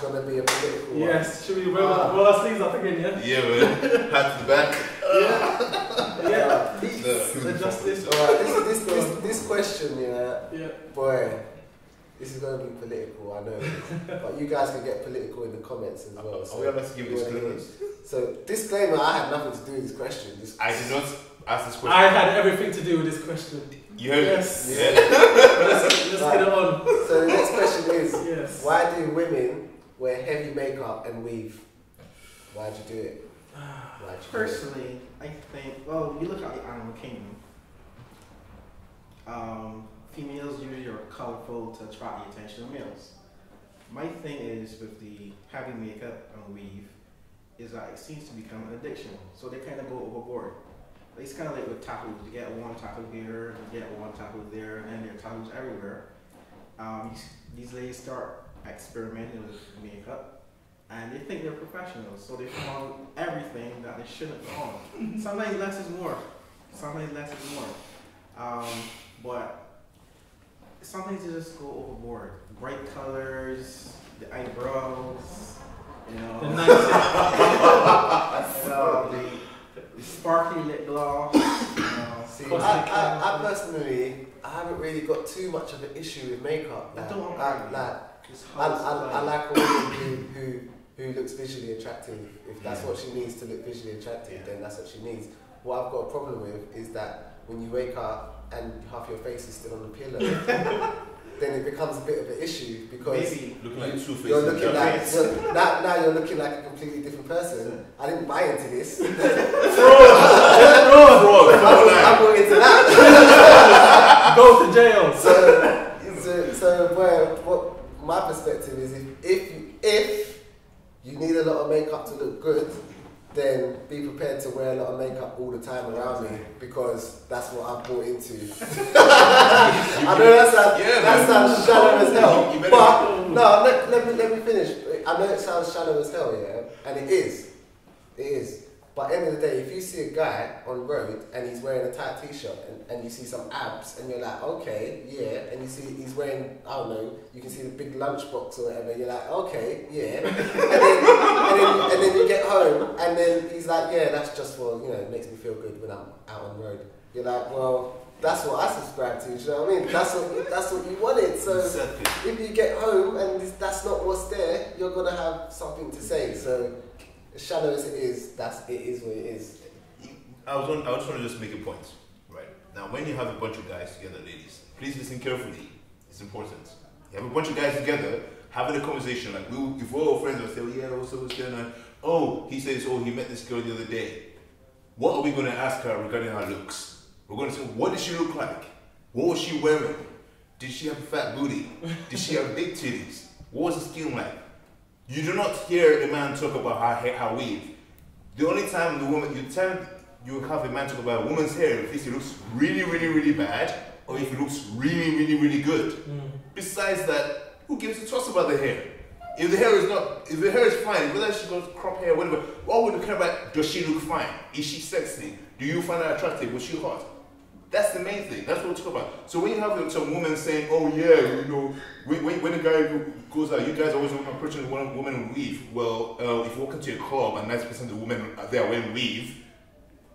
is going to be a political one. Yes, should we roll our sleeves up again, yeah? Yeah, man. Hat to the back. Yeah. The justice. Alright, this question, Yeah. boy, this is going to be political, I know. But you guys can get political in the comments as well. So we have to give disclaimers. So, disclaimer, I had nothing to do with this question. I did not ask this question. I had everything to do with this question. You heard yes. it? Yeah. Let's get it on. So the next question is, yes. Why do women wear heavy makeup and weave? Why'd you do it? Personally, I think, well, you look at the animal kingdom. Females usually are colorful to attract the attention of males. My thing is with the heavy makeup and weave is that it seems to become an addiction. So they kind of go overboard. It's kind of like with tattoos. You get one tattoo here, you get one tattoo there, and then there are tattoos everywhere. These ladies start experimenting with makeup, and they think they're professionals, so they put on everything that they shouldn't put on. Sometimes less is more. Sometimes less is more. But sometimes they just go overboard. Bright colors, the eyebrows, you know, the sparkly lip gloss. See, I personally, I haven't really got too much of an issue with makeup. I like a woman who looks visually attractive. If that's what she needs to look visually attractive, then that's what she needs. What I've got a problem with is that when you wake up and half your face is still on the pillow, then it becomes a bit of an issue because you're looking like now you're looking like a completely different person. I didn't buy into this. Fraud. I'm going into that. Go to jail. So what my perspective is, if you need a lot of makeup to look good, then be prepared to wear a lot of makeup all the time around me, because that's what I've bought into. I know that sounds shallow as hell, but no, let me finish. I know it sounds shallow as hell, yeah, and it is. But at the end of the day, if you see a guy on the road and he's wearing a tight t-shirt and you see some abs and you're like, okay, yeah, and you see he's wearing, I don't know, you can see the big lunchbox or whatever, you're like, okay, yeah, and then you get home and then he's like, yeah, that's just for, it makes me feel good when I'm out on the road. You're like, well, that's what I subscribe to, do you know what I mean? That's what you wanted. So if you get home and that's not what's there, you're gonna have something to say. So as shallow as it is what it is. I just want to just make a point, right? Now, when you have a bunch of guys together, ladies, please listen carefully. It's important. You have a bunch of guys together having a conversation. Like, if we're all friends, we'll say, oh, yeah, what's going on? Oh, he says, oh, he met this girl the other day. What are we going to ask her regarding her looks? We're going to say, what did she look like? What was she wearing? Did she have a fat booty? Did she have big titties? What was the skin like? You do not hear a man talk about her weave. The only time you have a man talk about a woman's hair if it looks really, really, really bad, or if it looks really, really, really good. Besides that, who gives a toss about the hair? If the hair is fine, whether she goes crop hair, whatever, what would you care about? Does she look fine? Is she sexy? Do you find her attractive? Was she hot? That's the main thing. That's what we talk about. So when you have some woman saying, "Oh yeah, when a guy goes out, you guys always want to approach a woman in weave." Well, if you walk into a club and 90% of the women are there wearing weave,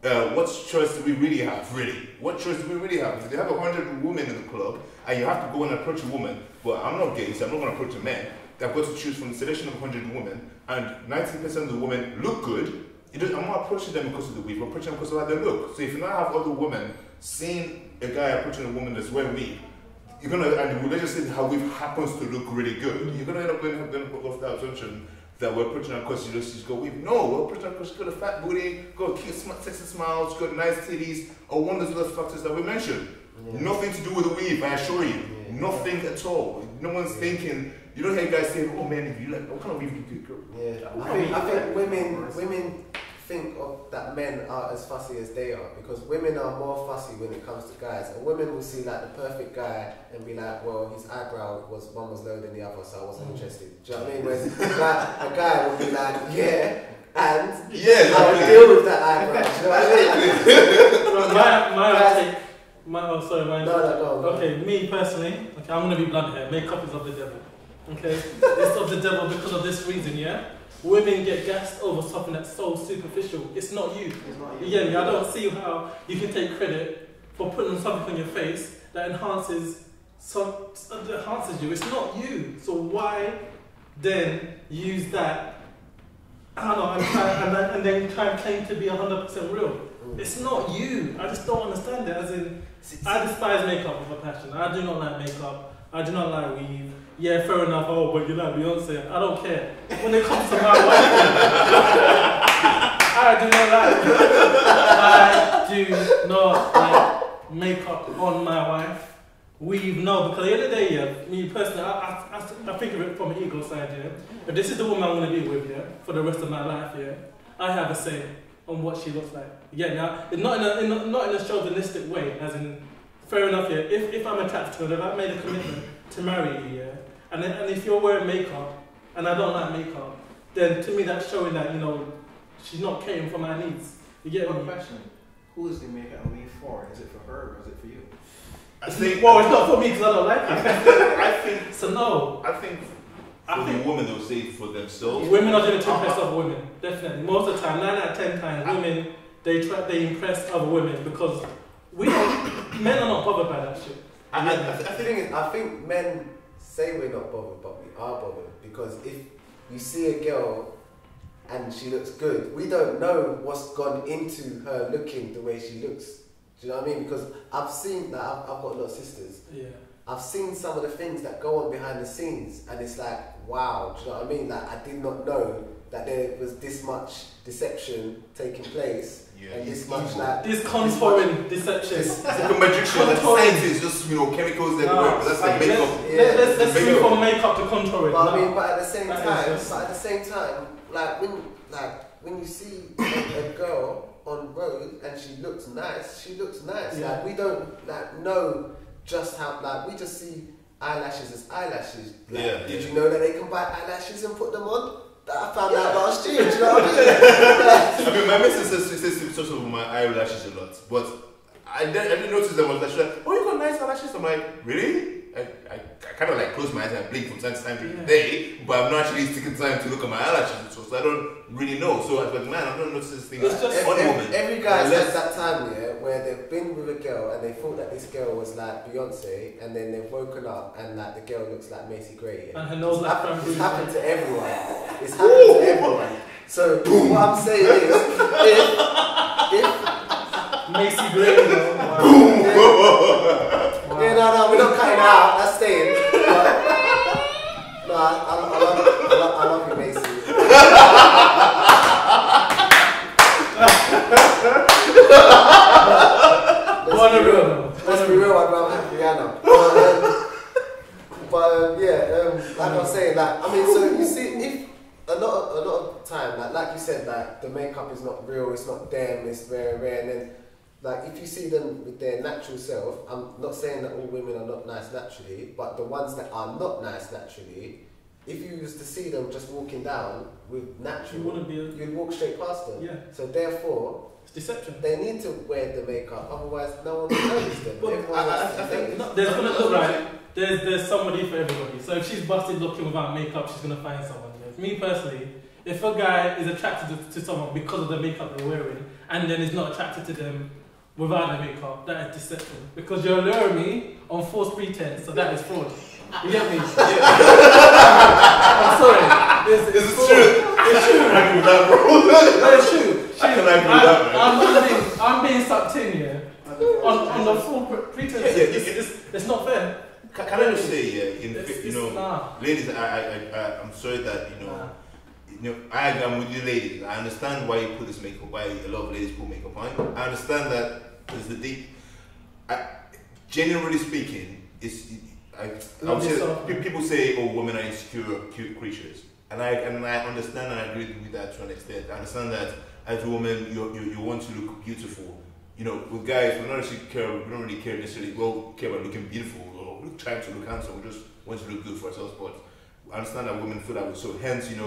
what choice do we really have? Really, what choice do we really have? If they have 100 women in the club and you have to go and approach a woman, well, I'm not gay, so I'm not going to approach a man. They've got to choose from the selection of 100 women, and 90% of the women look good. I'm not approaching them because of the weave. I'm approaching them because of how they look. So if you now have other women seeing a guy approaching a woman that's wearing weave, you're gonna, and let's just say how weave happens to look really good, you're gonna end up going off that assumption that we're approaching her because she's got weave. No, we're approaching her because she's got a fat booty, got a cute, sexy smile, she's got nice titties, or one of those other factors that we mentioned. Yeah. Nothing to do with the weave, I assure you. Yeah. Nothing at all. No one's thinking. You don't hear guys saying, "Oh man, you like what kind of weave do you do, girl?" Yeah, I think women think of that men are as fussy as they are, because women are more fussy when it comes to guys, and women will see like the perfect guy and be like, well, his eyebrow was one was lower than the other, so I wasn't interested. Do you know what I mean? Whereas a guy will be like, yeah, and I will deal with that eyebrow. Do you know what I mean? No, okay, me personally, I'm gonna be blunt here. Makeup is of the devil. Okay, it's of the devil because of this reason, yeah? Women get gassed over something that's so superficial. It's not you. It's not you. You get me? I don't see how you can take credit for putting something on your face that enhances you. It's not you. So why then use that? I don't know, and then try and claim to be 100% real. It's not you. I just don't understand it. As in, I despise makeup with a passion. I do not like makeup. I do not like weave. Yeah, fair enough. Oh, but you like Beyonce. I don't care. When it comes to my wife, I do not like makeup on my wife. Weave, no, because at the end of the day, yeah, me personally, I think of it from an ego side, yeah. If this is the woman I'm going to be with, yeah, for the rest of my life, yeah, I have a say on what she looks like. Yeah, now, not in a chauvinistic way, as in, fair enough, yeah, if I'm attracted to her, if I've made a commitment to marry you, yeah, and if you're wearing makeup, and I don't like makeup, then to me that's showing that, you know, she's not catering for my needs. You get me? Question, who is the makeup weave for? Is it for her or is it for you? I think. Well, it's not for me because I don't like it. I think. So no. I think for the woman, they'll say for themselves. Women are doing it to impress other women. Definitely. Most of the time, 9 out of 10 times, women they impress other women because men are not bothered by that shit. I think men say we're not bothered, but we are bothered because if you see a girl and she looks good, we don't know what's gone into her looking the way she looks. Do you know what I mean? Because I've seen that, I've got a lot of sisters. Yeah. I've seen some of the things that go on behind the scenes, and it's like, wow. Do you know what I mean? Like, I did not know that there was this much deception taking place, and this much like this contouring deception. It's like a magic show. Like scientists, just chemical everywhere. But that's like makeup. Let's move from makeup to contouring. But I mean, but at the same time, like when you see a girl on road and she looks nice. Yeah. Like we don't know just how, like we just see eyelashes as eyelashes. Like, did you know that they can buy eyelashes and put them on? That I found out last year. Do you know what I mean? I mean, my missus says sort of my eyelashes a lot, but I didn't notice them. I was like, oh, you got nice eyelashes. I'm like, really? I kind of like close my eyes and blink from time to time during the day, but I'm not actually taking time to look at my eyelashes, so I don't really know. So I was like, man, I'm not noticing this thing. Every guy's had that time, yeah, where they've been with a girl and they thought that this girl was like Beyonce, and then they've woken up and like the girl looks like Macy Gray. And her nose like it's happened to everyone. It's happened to everyone. So what I'm saying is, if Macy Gray, yeah, no, we're not cutting it out. That's staying. No, I love you, Macy. Let's be real, I'd rather have Rihanna. But like I was saying, like I mean, so you see, if a lot of time, like you said, like the makeup is not real, it's not them, it's very rare, and then. Like, if you see them with their natural self, I'm not saying that all women are not nice naturally, but the ones that are not nice naturally, if you used to see them just walking down with natural, you'd walk straight past them. Yeah. So therefore, it's deception. They need to wear the makeup, otherwise no one will notice them. I think there's gonna look right. There's somebody for everybody. So if she's busted looking without makeup, she's gonna find someone. Yes. Me personally, if a guy is attracted to someone because of the makeup they're wearing, and then is not attracted to them without the makeup, that is deception. Because you're luring me on false pretense, so that is fraud. You get me? Yeah. I'm sorry. It's true. It's true. I can with that, bro. No, it's true. I can agree with that, man. I'm being sucked in, yeah. On the full pretense. It's not fair. Can I just say, ladies, I'm sorry that I'm with you, ladies. I understand why you put this makeup, why a lot of ladies put makeup on. I understand that there's the deep. Generally speaking, people say, "Oh, women are insecure, cute creatures," and I understand and I agree with that to an extent. I understand that as a woman, you want to look beautiful. You know, with guys, we don't really care necessarily. Well, care about looking beautiful or trying to look handsome. We just want to look good for ourselves. But I understand that women feel that way. So hence, you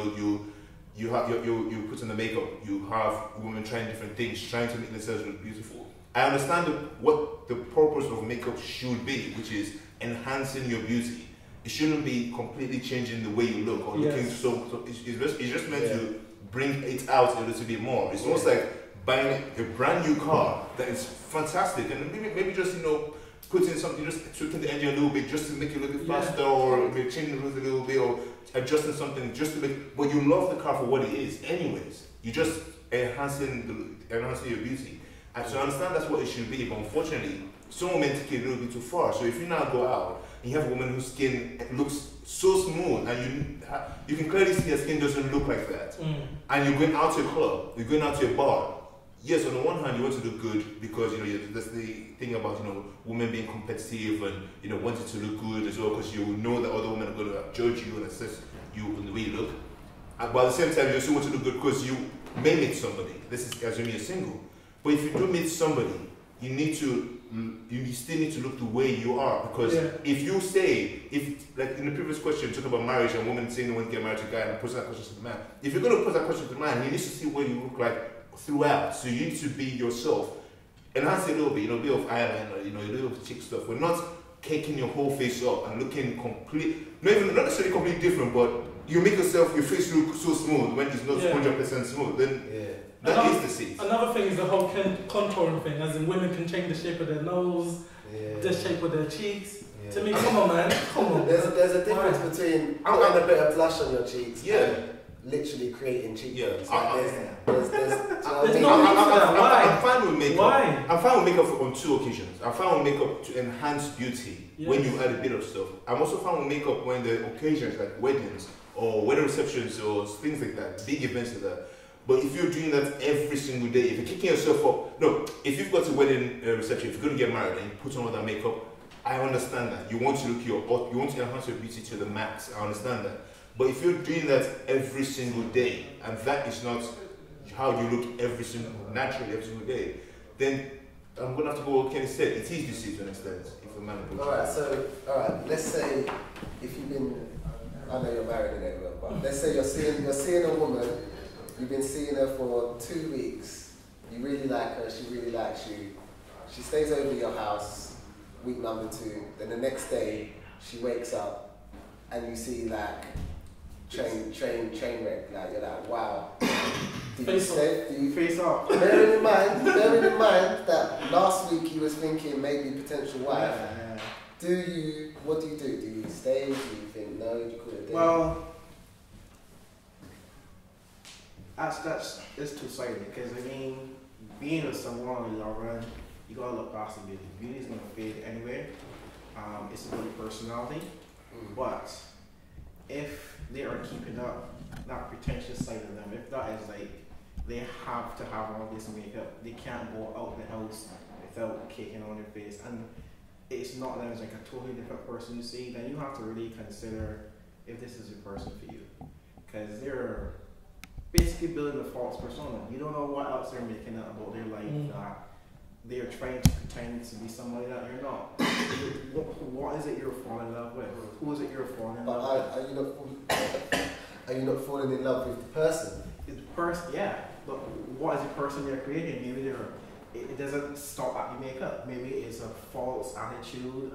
put in the makeup. You have women trying different things, trying to make themselves look beautiful. I understand what the purpose of makeup should be, which is enhancing your beauty. it shouldn't be completely changing the way you look or looking so it's just meant to bring it out a little bit more. It's almost like buying a brand new car that is fantastic and maybe just, you know, putting something, just tweaking the engine a little bit just to make it a little bit faster or maybe changing the wheels a little bit or adjusting something just to make, but you love the car for what it is anyways. You just enhancing your beauty. And so I understand that's what it should be, but unfortunately, some women take it a little bit too far. So if you now go out and you have a woman whose skin looks so smooth and you can clearly see her skin doesn't look like that, and you're going out to a club, you're going out to a bar, yes, on the one hand you want to look good because, you know, that's the thing about, you know, women being competitive and, you know, wanting to look good as well because you know that other women are going to judge you and assess you on the way you look. But at the same time, you also want to look good because you may meet somebody. This is assuming you're single. But if you do meet somebody, you still need to look the way you are, because if you say, like in the previous question, talking about marriage and women saying they want to get married to a guy and pose that question to the man, if you're going to pose that question to the man, he needs to see what you look like throughout. So you need to be yourself. Enhance it a little bit, you know, a bit of eyeliner, you know, a little chick stuff. We're not caking your whole face up and looking not necessarily completely different, but you make your face look so smooth when it's not 100% smooth. Then that is the seat. Another thing is the whole contouring thing, as in women can change the shape of their nose, the shape of their cheeks. To me, come on, man, come on. There's a difference between putting a bit of blush on your cheeks and literally creating cheekbones. I'm fine with makeup. Why? I'm fine with makeup on two occasions. I'm fine with makeup to enhance beauty when you add a bit of stuff. I'm also fine with makeup when the occasions like weddings or wedding receptions or things like that, big events like that. But if you're doing that every single day, if you're kicking yourself up, no, if you've got a wedding reception, if you're going to get married and you put on all that makeup, I understand that. You want to look you want to enhance your beauty to the max. I understand that. But if you're doing that every single day, and that is not how you look naturally every single day, then I'm going to have to go what Kenny said. It is deceit to an extent, if a man approaches. Alright, let's say if you've been, I know you're married and everyone, but let's say you're seeing a woman, you've been seeing her for 2 weeks, you really like her, she really likes you, she stays over your house, week number 2, then the next day she wakes up and you see like train wreck, like you're like, wow. Do you face off? Bearing in mind that last week you was thinking maybe potential wife. What do you do? Do you stay? Do you think no? Do you call it a day? Well, it's two-sided, because I mean, being with someone in the long run, you gotta look past the beauty. Beauty is gonna fade anyway. It's about your personality, but if they are keeping up that pretentious side of them, if that is like they have to have all this makeup, they can't go out the house without caking on their face, and it's not them as like a totally different person you see, then you have to really consider if this is a person for you, because they're basically building a false persona. You don't know what else they're making up about their life that they're trying to pretend to be somebody that you're not. What is it you're falling in love with? Who is it you're falling in love with? Are you not falling in love with the person? The person, yeah. But what is the person they're creating? Maybe it doesn't stop at the makeup. Maybe it's a false attitude,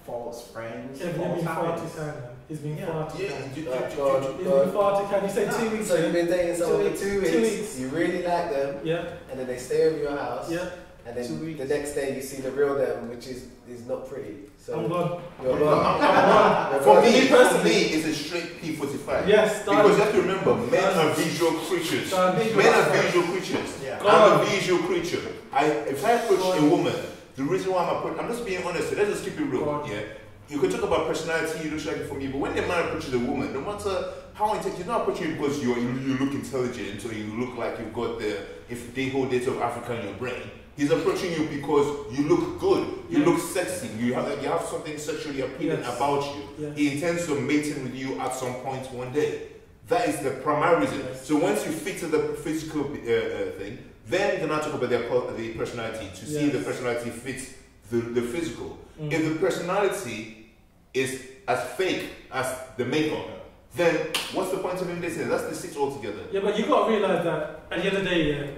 false friends. Yeah, false he's been far habits. too kind. He's been far too kind. He's been far too kind. You said 2 weeks. So you've been dating someone for 2 weeks. 2 weeks. You really like them. Yeah. And then they stay over your house. Yeah. And then the next day you see the real them, which is not pretty. So I'm gone. You're gone. For me, it's a straight P45. Yes. Because you have to remember, men are visual creatures. Men are visual creatures. Yeah. I'm a visual creature. If I approach a woman, the reason why I'm just being honest. Let's just keep it real. Yeah. You can talk about personality, you look like it for me, but when a man approaches a woman, no matter how intelligent, he's not approaching you because you look intelligent or you look like you've got the whole data of Africa in your brain. He's approaching you because you look good, you look sexy, you have something sexually appealing about you. Yes. He intends to mating with you at some point one day. That is the primary reason. Yes. So once you fit to the physical thing, then you can now talk about the personality to see if the personality fits the physical. If the personality is as fake as the makeup, then what's the point of him dating? That's the six altogether. Yeah, but you got to realise that at the end of the day,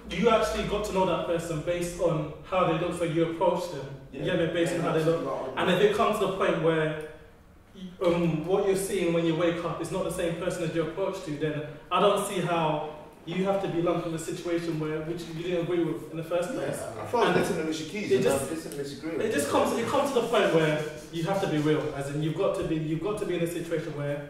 you actually got to know that person based on how they look, so you approach them. Yeah, based on how they look. And if it comes to the point where what you're seeing when you wake up is not the same person as you approach to, then I don't see how you have to be lumped in a situation which you didn't agree with in the first place. I thought that's an Alicia Keys. It just comes to the point where you have to be real, as in you've got to be in a situation where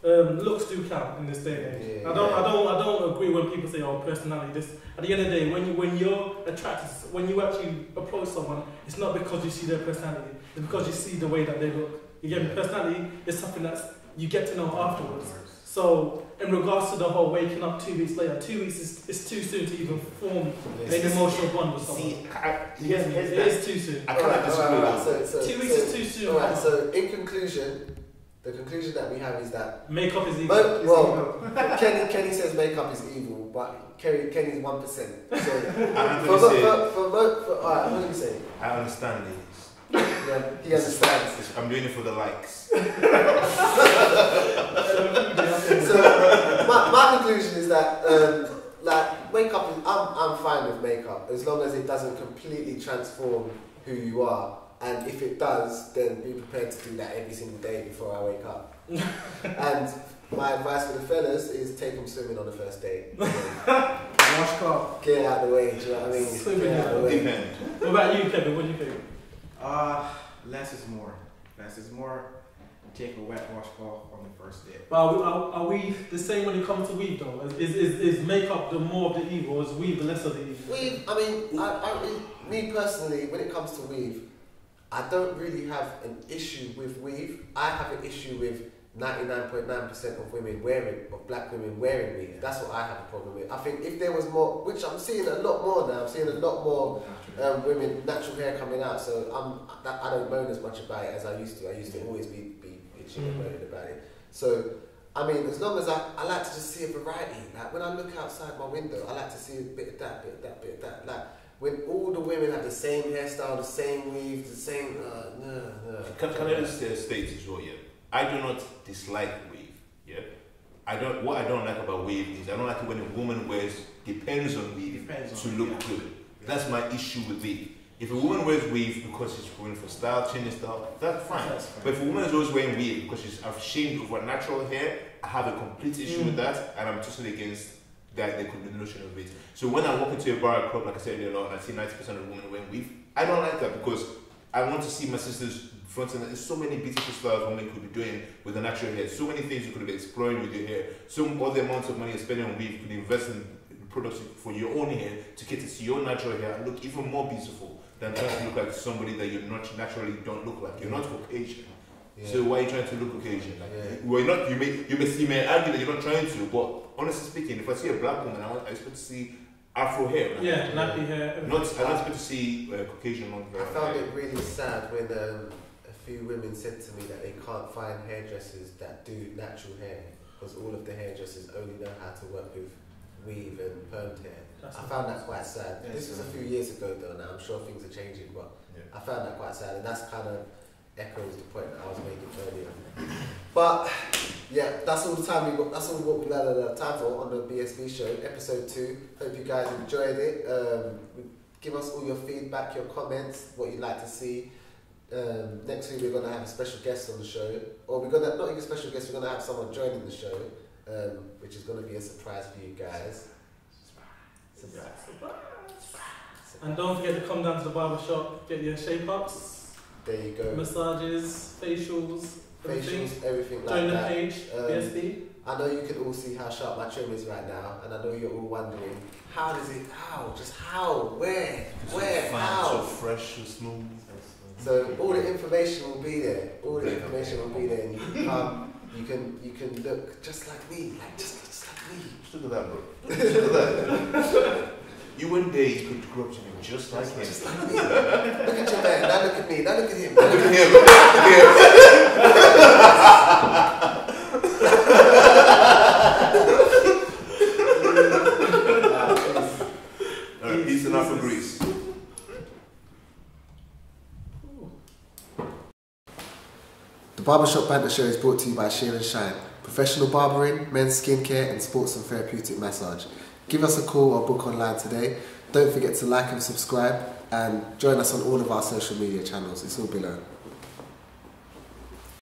looks do count in this day and age. I don't agree when people say, "Oh, personality." This at the end of the day, when you're attracted, when you actually approach someone, it's not because you see their personality; it's because you see the way that they look. You get me? Personality is something that you get to know afterwards. So, in regards to the whole waking up 2 weeks later, 2 weeks is too soon to even form an emotional bond with someone. See, it is too soon. I can't disagree. Right. 2 weeks is too soon. Alright, so in conclusion, the conclusion that we have is that makeup is evil. Kenny says makeup is evil, but Kenny's 1%. So, alright, what do you say? I understand ladies. Yeah, he understands. I'm doing it for the likes. So my conclusion is that like makeup is, I'm fine with makeup as long as it doesn't completely transform who you are, and if it does, then be prepared to do that every single day before I wake up. And my advice for the fellas is take them swimming on the first date. Wash car. Get out of the way, do you know what I mean? Swimming Get out of the way. Depend. What about you, Kevin? What do you think? Less is more. Less is more. Take a wet washcloth on the first date. But are we the same when it comes to weave though? Is makeup the more of the evil, or is weave the less of the evil? Weave, I mean, me personally, when it comes to weave, I don't really have an issue with weave. I have an issue with 99.9% of women of black women wearing weave. That's what I have a problem with. I think if there was more, which I'm seeing a lot more now, I'm seeing a lot more women, natural hair coming out, so I don't moan as much about it as I used to. I used to always be bitching and moaning about it. So, I mean, as long as I like to just see a variety. Like when I look outside my window, I like to see a bit of that, bit of that, bit of that. Like when all the women have the same hairstyle, the same weave, the same, no. Can I just state as well, yeah? I do not dislike weave, yeah? What I don't like about weave is I don't like it when a woman wears, depends on weave to look good. That's my issue with weave. If a woman wears weave because she's going for style, changing style, that's fine. But if a woman is always wearing weave because she's ashamed of her natural hair, I have a complete issue with that, and I'm totally against that there could be the notion of it. So when I walk into a bar or club, like I said earlier on, I see 90% of women wearing weave, I don't like that because I want to see my sisters fronting. There's so many beautiful styles women could be doing with the natural hair, so many things you could be exploring with your hair, so all the amounts of money you're spending on weave, you could invest in products for your own hair to cater to your natural hair and look even more beautiful than trying to look like somebody that you naturally don't look like. You're not Caucasian. Yeah. So why are you trying to look Caucasian? Like, well, not, you may argue that you're not trying to, but honestly speaking, if I see a black woman, I expect to see Afro hair. Right? Yeah, nappy hair. I don't expect to see Caucasian long hair. I found it really sad when a few women said to me that they can't find hairdressers that do natural hair because all of the hairdressers only know how to work with weave and permed hair. I found that quite sad. Yeah, this was a few years ago though now, I'm sure things are changing, but I found that quite sad, and that's kind of echoes the point that I was making earlier. But yeah, that's all the time we got, that's all what we had time for on the BSB show, episode 2. Hope you guys enjoyed it. Give us all your feedback, your comments, what you'd like to see. Next week we're going to have a special guest on the show, or we're going to, not even a special guest, we're going to have someone joining the show, which is going to be a surprise for you guys. Surprise. And don't forget to come down to the barbershop, get your shape-ups. There you go. Massages, facials, everything like that. Join the that. page, BSB. I know you can all see how sharp my trim is right now, and I know you're all wondering, how, where, how? So fresh, so smooth. So all the information will be there. All the information will be there, and you can come. You can look just like me, just like me. Look at that, bro. Look at that. You one day you could grow up to be just like him. Just like me. Look at your man. Now look at me. Now look at him. Now look at him. Alright, peace and out for Greece. The Barbershop Banter Show is brought to you by Shear and Shine. Professional barbering, men's skincare and sports and therapeutic massage. give us a call or book online today. Don't forget to like and subscribe and join us on all of our social media channels. It's all below.